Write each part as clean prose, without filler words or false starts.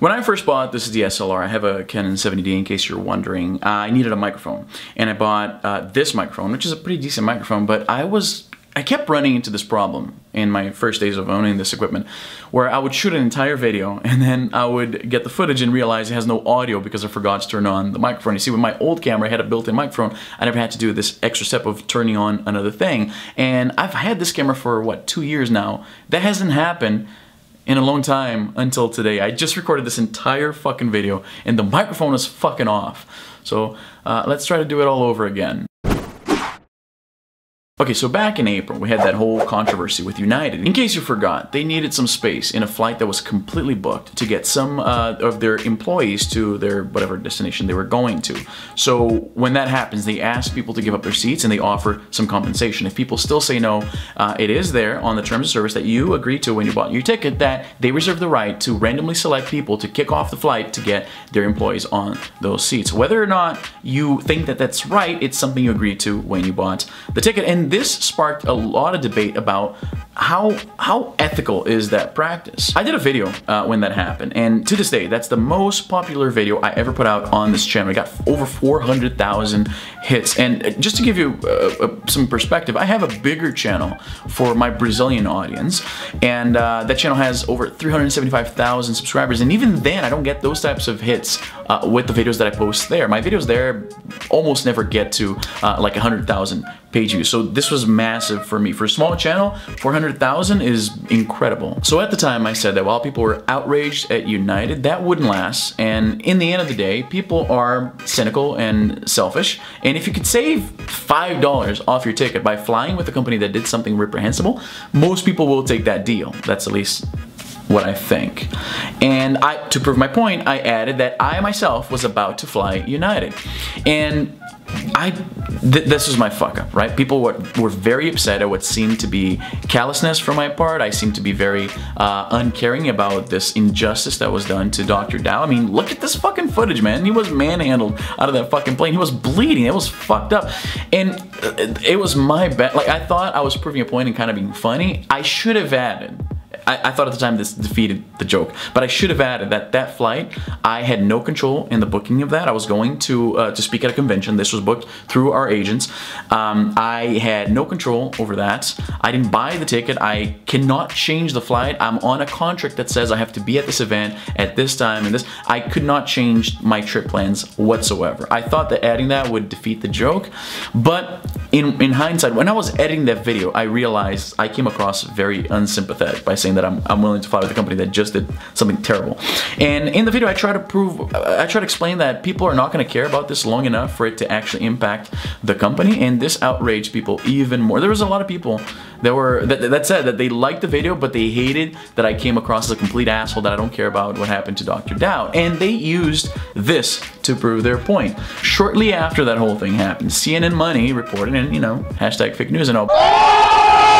When I first bought this DSLR, I have a Canon 70D in case you're wondering, I needed a microphone. And I bought this microphone, which is a pretty decent microphone, but I kept running into this problem in my first days of owning this equipment, where I would shoot an entire video and then I would get the footage and realize it has no audio because I forgot to turn on the microphone. You see, with my old camera, I had a built-in microphone. I never had to do this extra step of turning on another thing. And I've had this camera for, what, 2 years now. That hasn't happened in a long time until today. I just recorded this entire fucking video and the microphone is fucking off. So let's try to do it all over again. Okay, so back in April, we had that whole controversy with United. In case you forgot, they needed some space in a flight that was completely booked to get some of their employees to their whatever destination they were going to. So when that happens, they ask people to give up their seats and they offer some compensation. If people still say no, it is there on the terms of service that you agreed to when you bought your ticket that they reserve the right to randomly select people to kick off the flight to get their employees on those seats. Whether or not you think that that's right, it's something you agreed to when you bought the ticket. And this sparked a lot of debate about how ethical is that practice. I did a video when that happened, and to this day, that's the most popular video I ever put out on this channel. I got over 400,000 hits, and just to give you some perspective, I have a bigger channel for my Brazilian audience, and that channel has over 375,000 subscribers, and even then, I don't get those types of hits with the videos that I post there. My videos there almost never get to like 100,000 page views, so this was massive for me. For a small channel, 400,000 is incredible. So at the time I said that while people were outraged at United, that wouldn't last, and in the end of the day, people are cynical and selfish, and if you could save $5 off your ticket by flying with a company that did something reprehensible, most people will take that deal. That's at least what I think. And to prove my point, I added that I myself was about to fly United. And this was my fuck up, right? People were very upset at what seemed to be callousness from my part. I seemed to be very uncaring about this injustice that was done to Dr. Dow. I mean, look at this fucking footage, man. He was manhandled out of that fucking plane. He was bleeding. It was fucked up. And it was my bad. Like, I thought I was proving a point and kind of being funny. I should have added, I thought at the time this defeated the joke, but I should have added that that flight, I had no control in the booking of that. I was going to speak at a convention. This was booked through our agents. I had no control over that. I didn't buy the ticket. I cannot change the flight. I'm on a contract that says I have to be at this event at this time and this. I could not change my trip plans whatsoever. I thought that adding that would defeat the joke, but in hindsight, when I was editing that video, I realized I came across very unsympathetic by saying that I'm willing to fly with a company that just did something terrible. And in the video, I try to explain that people are not going to care about this long enough for it to actually impact the company, and this outraged people even more. There was a lot of people that said that they liked the video, but they hated that I came across as a complete asshole, that I don't care about what happened to Dr. Dow, and they used this to prove their point. Shortly after that whole thing happened, CNN Money reported, and you know, hashtag fake news and all,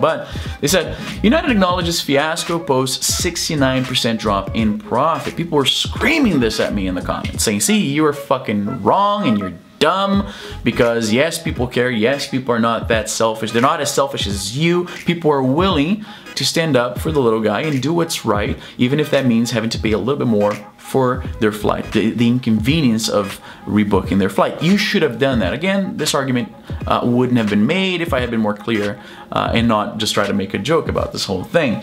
but they said, United acknowledges fiasco posts 69% drop in profit. People were screaming this at me in the comments, saying, see, you were fucking wrong and you're dumb, because yes, people care, yes, people are not that selfish. They're not as selfish as you. People are willing to stand up for the little guy and do what's right, even if that means having to pay a little bit more for their flight, the inconvenience of rebooking their flight. You should have done that. Again, this argument wouldn't have been made if I had been more clear and not just try to make a joke about this whole thing.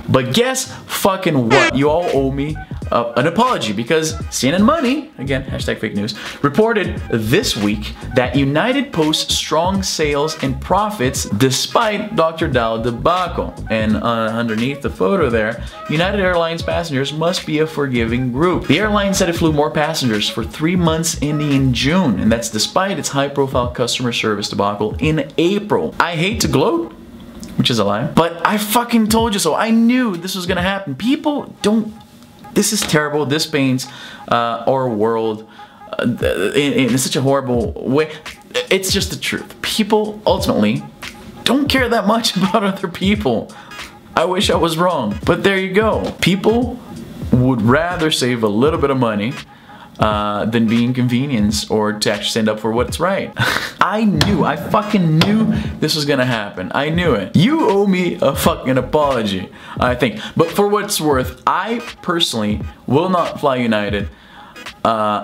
But guess fucking what? You all owe me an apology, because CNN Money, again, hashtag fake news, reported this week that United posts strong sales and profits despite Dr. Dow debacle. And underneath the photo there, United Airlines passengers must be a forgiving group. The airline said it flew more passengers for 3 months ending in June, and that's despite its high-profile customer service debacle in April. I hate to gloat, which is a lie, but I fucking told you so. I knew this was gonna happen. People don't. This is terrible. This paints our world in such a horrible way. It's just the truth. People ultimately don't care that much about other people. I wish I was wrong, but there you go. People would rather save a little bit of money than being inconvenienced or to actually stand up for what's right. I fucking knew this was gonna happen. I knew it. You owe me a fucking apology, I think. But for what it's worth, I personally will not fly United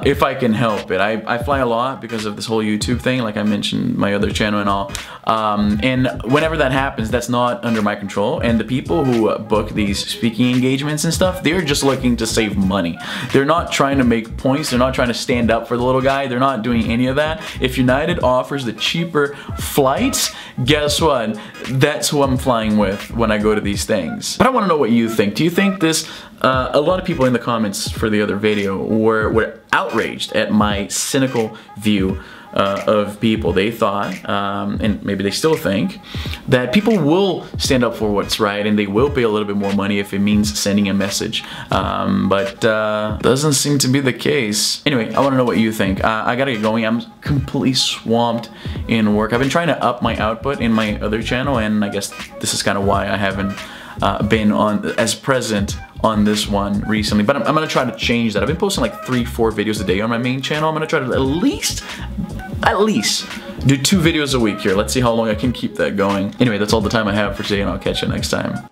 if I can help it. I fly a lot because of this whole YouTube thing, like I mentioned, my other channel and all. And whenever that happens, that's not under my control. And the people who book these speaking engagements and stuff, they're just looking to save money. They're not trying to make points. They're not trying to stand up for the little guy. They're not doing any of that. If United offers the cheaper flights, guess what? That's who I'm flying with when I go to these things. But I want to know what you think. Do you think this... a lot of people in the comments for the other video were outraged at my cynical view of people. They thought, and maybe they still think, that people will stand up for what's right and they will pay a little bit more money if it means sending a message. But doesn't seem to be the case. Anyway, I want to know what you think. I gotta get going. I'm completely swamped in work. I've been trying to up my output in my other channel, and I guess this is kind of why I haven't been on as present on this one recently, but I'm gonna try to change that. I've been posting like 3-4 videos a day on my main channel. I'm gonna try to at least do 2 videos a week here. Let's see how long I can keep that going. Anyway, that's all the time I have for today, and I'll catch you next time.